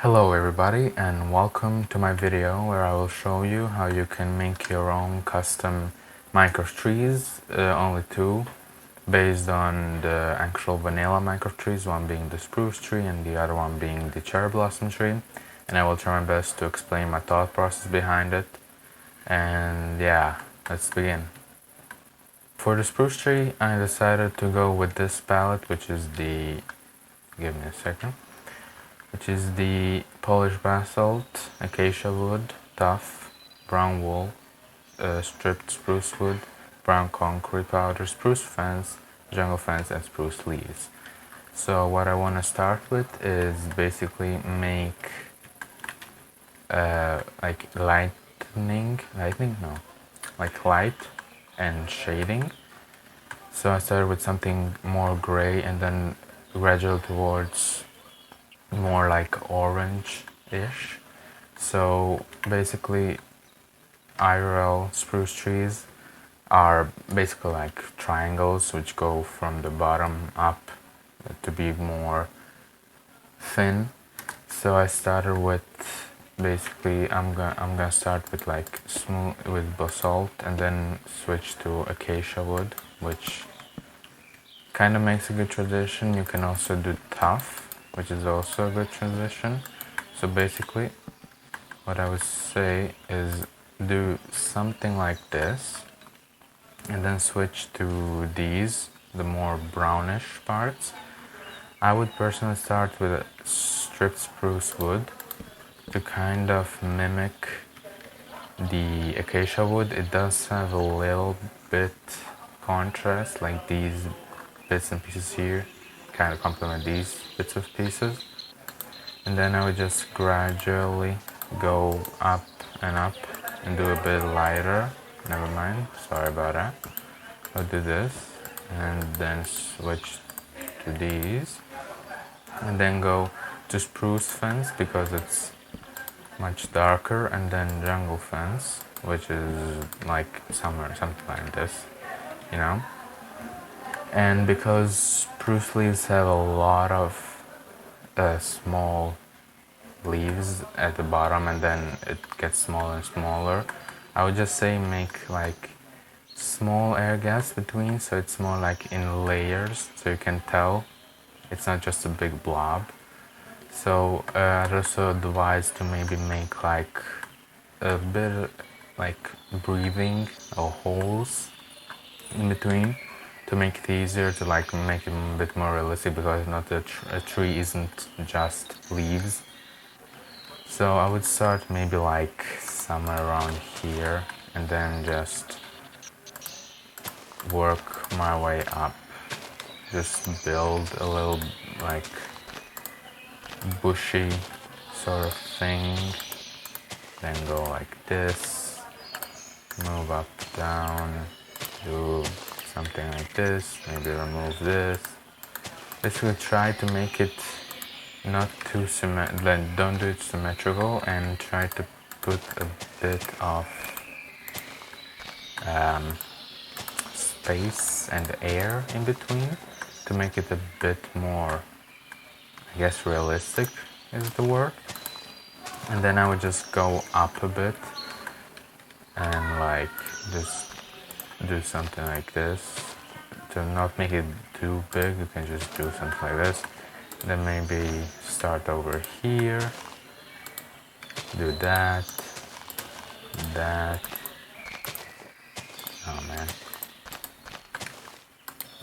Hello everybody and welcome to my video where I will show you how you can make your own custom Minecraft trees, only two, based on the actual vanilla Minecraft trees, one being the spruce tree and the other one being the cherry blossom tree. And I will try my best to explain my thought process behind it. And yeah, let's begin. For the spruce tree I decided to go with this palette, which is the, give me a second, which is the polished basalt, acacia wood, tuff, brown wool, stripped spruce wood, brown concrete powder, spruce fence, jungle fence, and spruce leaves. So what I want to start with is basically make like light and shading. So I started with something more gray and then gradual towards more like orange-ish. So basically IRL spruce trees are basically like triangles which go from the bottom up to be more thin. So I started with basically I'm gonna start with like smooth with basalt and then switch to acacia wood, which kind of makes a good transition. You can also do tuff, which is also a good transition. So basically what I would say is do something like this and then switch to these, the more brownish parts. I would personally start with a stripped spruce wood to kind of mimic the acacia wood. It does have a little bit contrast, like these bits and pieces here kind of complement these bits of pieces. And then I would just gradually go up and do a bit lighter. Never mind, sorry about that. I'll do this and then switch to these and then go to spruce fence because it's much darker, and then jungle fence, which is like somewhere something like this, you know. And because spruce leaves have a lot of small leaves at the bottom and then it gets smaller and smaller, I would just say make like small air gaps between, so it's more like in layers, so you can tell it's not just a big blob. So I'd also advise to maybe make like a bit like breathing or holes in between to make it easier to like make it a bit more realistic, because not a tree isn't just leaves. So I would start maybe like somewhere around here and then just work my way up. Just build a little like bushy sort of thing, then go like this, move up, down, do something like this, maybe remove this. Basically try to make it not too don't do it symmetrical, and try to put a bit of space and air in between to make it a bit more, I guess, realistic is the word. And then I would just go up a bit and like just do something like this. To not make it too big, you can just do something like this. Then maybe start over here, do that, oh man,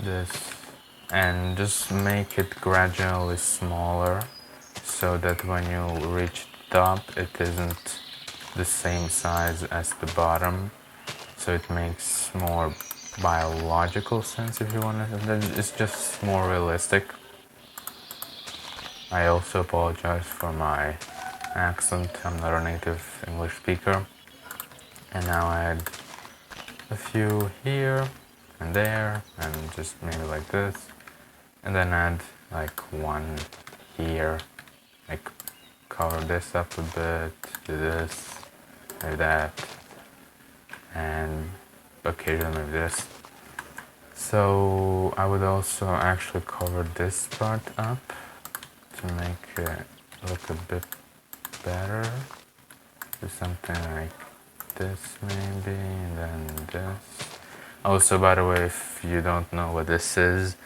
this, and just make it gradually smaller so that when you reach the top it isn't the same size as the bottom, so it makes more biological sense, if you want to. It's just more realistic. I also apologize for my accent, I'm not a native English speaker. And now I add a few here and there, and just maybe like this, and then add like one here, like cover this up a bit, do this, maybe that, and occasionally maybe this. So I would also actually cover this part up to make it look a bit better. Do something like this maybe, and then this. Also, by the way, if you don't know what this is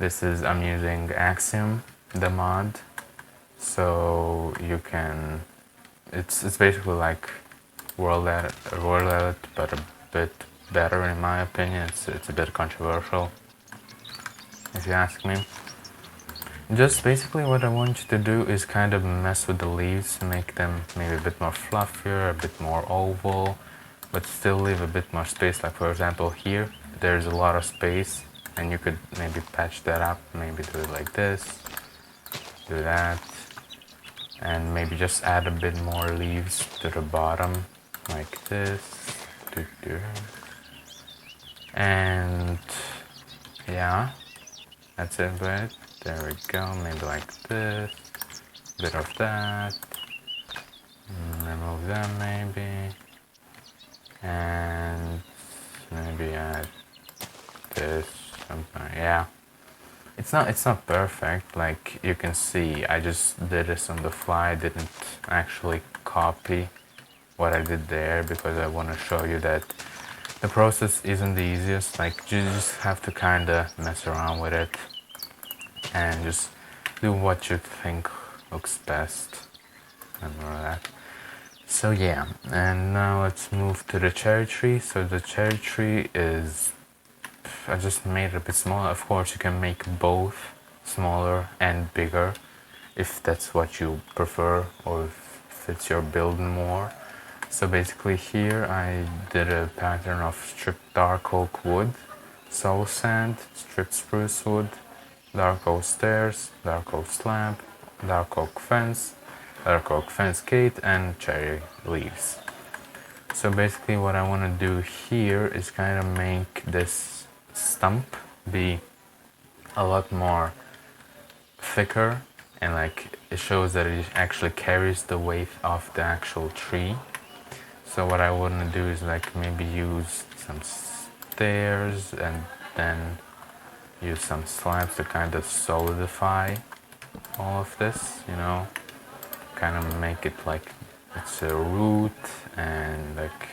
I'm using Axiom, the mod. So you can, it's basically like World Edit, but a bit better in my opinion. It's a bit controversial, if you ask me. Just basically what I want you to do is kind of mess with the leaves, make them maybe a bit more fluffier, a bit more oval, but still leave a bit more space. Like for example here, there's a lot of space, and you could maybe patch that up, maybe do it like this, do that, and maybe just add a bit more leaves to the bottom, like this, and yeah, that's it, right? There we go, maybe like this, bit of that, remove that maybe, and maybe add this, something, yeah. It's not perfect, like you can see, I just did this on the fly, I didn't actually copy what I did there because I want to show you that the process isn't the easiest, like you just have to kind of mess around with it and just do what you think looks best. Remember that. So yeah, and now let's move to the cherry tree. So the cherry tree is, I just made it a bit smaller. Of course you can make both smaller and bigger if that's what you prefer or if fits your build more. So basically here I did a pattern of stripped dark oak wood, soul sand, stripped spruce wood, dark oak stairs, dark oak slab, dark oak fence gate, and cherry leaves. So basically what I want to do here is kind of make this stump be a lot more thicker, and like it shows that it actually carries the weight of the actual tree. So what I want to do is like maybe use some stairs and then use some slabs to kind of solidify all of this, you know, kind of make it like it's a root, and like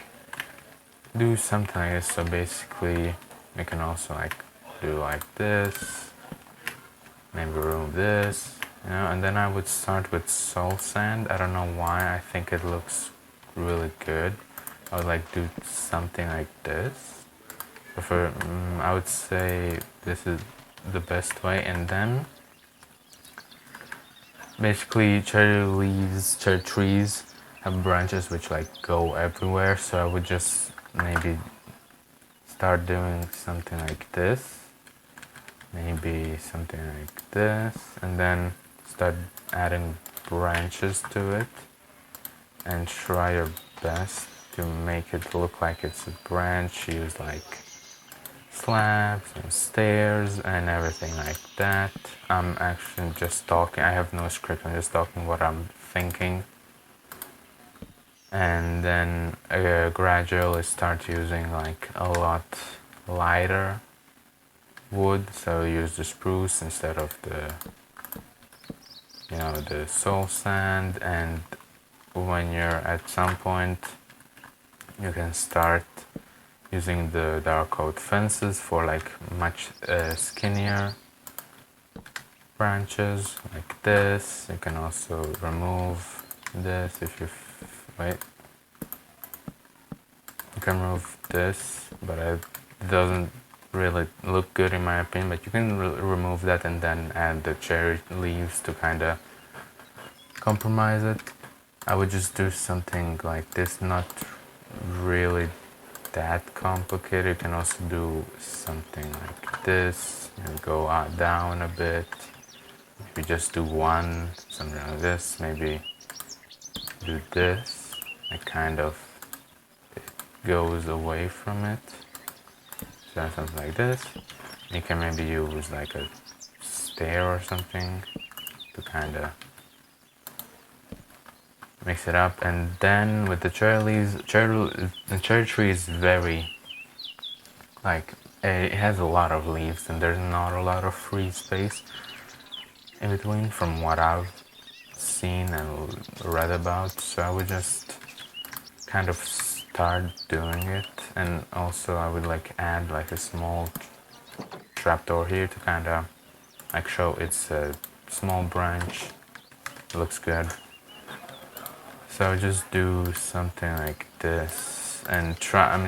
do something like this. So basically you can also like do like this, maybe remove this, you know, and then I would start with soul sand. I don't know why, I think it looks really good. I would like do something like this. I would say this is the best way, and then basically cherry trees have branches which like go everywhere, so I would just maybe start doing something like this, maybe something like this, and then start adding branches to it and try your best to make it look like it's a branch. Use like slabs and stairs and everything like that. I'm actually just talking, I have no script, I'm just talking what I'm thinking. And then gradually start using like a lot lighter wood, so use the spruce instead of the, you know, the soul sand. And when you're at some point, you can start using the dark oak fences for like much skinnier branches like this. You can also remove this if you wait. You can remove this, but it doesn't really look good in my opinion. But you can remove that and then add the cherry leaves to kind of compromise it. I would just do something like this, not really that complicated. You can also do something like this and go down a bit. If you just do one, something like this, maybe do this, it kind of goes away from it. So something like this. You can maybe use like a stair or something to kind of mix it up. And then with the cherry leaves, the cherry tree is very, like, it has a lot of leaves and there's not a lot of free space in between from what I've seen and read about, so I would just kind of start doing it. And also I would like add like a small trapdoor here to kind of like show it's a small branch. It looks good. So just do something like this and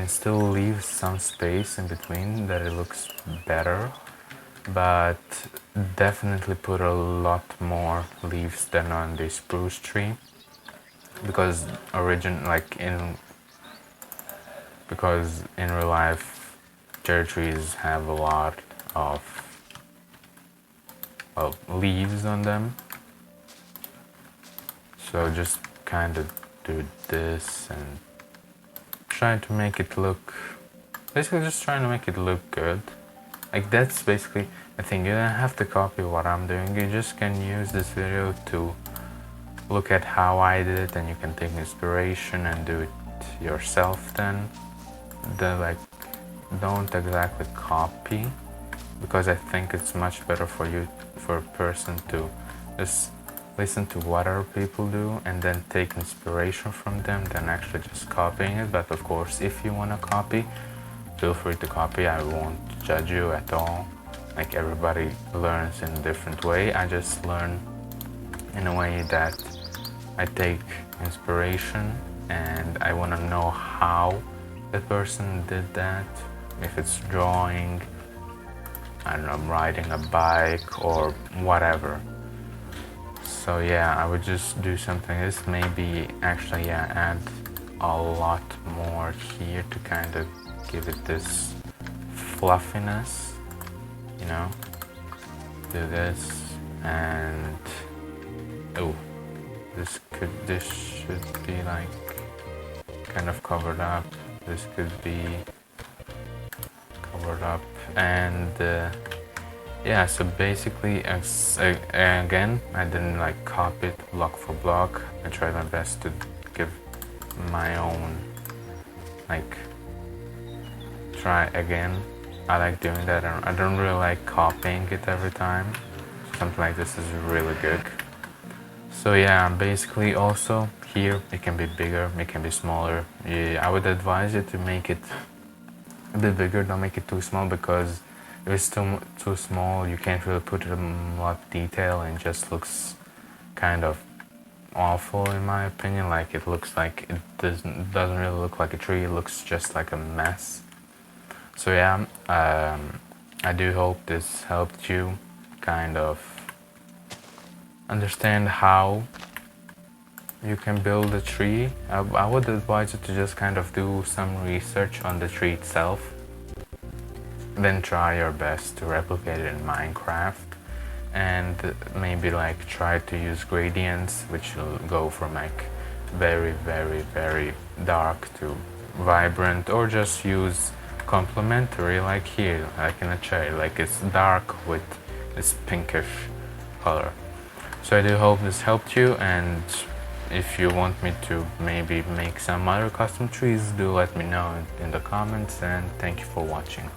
still leave some space in between that it looks better, but definitely put a lot more leaves than on the spruce tree, because in real life cherry trees have a lot of leaves on them. So just kind of do this and try to make it look, basically just trying to make it look good. Like that's basically the thing. You don't have to copy what I'm doing. You just can use this video to look at how I did it, and you can take inspiration and do it yourself then. Don't exactly copy, because I think it's much better for a person to just listen to what other people do and then take inspiration from them than actually just copying it. But of course, if you want to copy, feel free to copy. I won't judge you at all. Like, everybody learns in a different way. I just learn in a way that I take inspiration and I want to know how the person did that. If it's drawing, I don't know, riding a bike or whatever. So yeah, I would just do something like this. Maybe actually, yeah, add a lot more here to kind of give it this fluffiness, you know. Do this, and oh, this should be like kind of covered up. This could be covered up, and yeah, so basically, again, I didn't like copy it block for block. I tried my best to give my own, like, try again. I like doing that. I don't really like copying it every time. Something like this is really good. So yeah, basically also here it can be bigger, it can be smaller. Yeah, I would advise you to make it a bit bigger, don't make it too small, because if it's too small, you can't really put a lot of detail and it just looks kind of awful, in my opinion. Like, it looks like it doesn't really look like a tree, it looks just like a mess. So yeah, I do hope this helped you kind of understand how you can build a tree. I would advise you to just kind of do some research on the tree itself, then try your best to replicate it in Minecraft, and maybe like try to use gradients, which will go from like very, very, very dark to vibrant, or just use complementary, like here, like in a cherry, like it's dark with this pinkish color. So I do hope this helped you, and if you want me to maybe make some other custom trees, do let me know in the comments, and thank you for watching.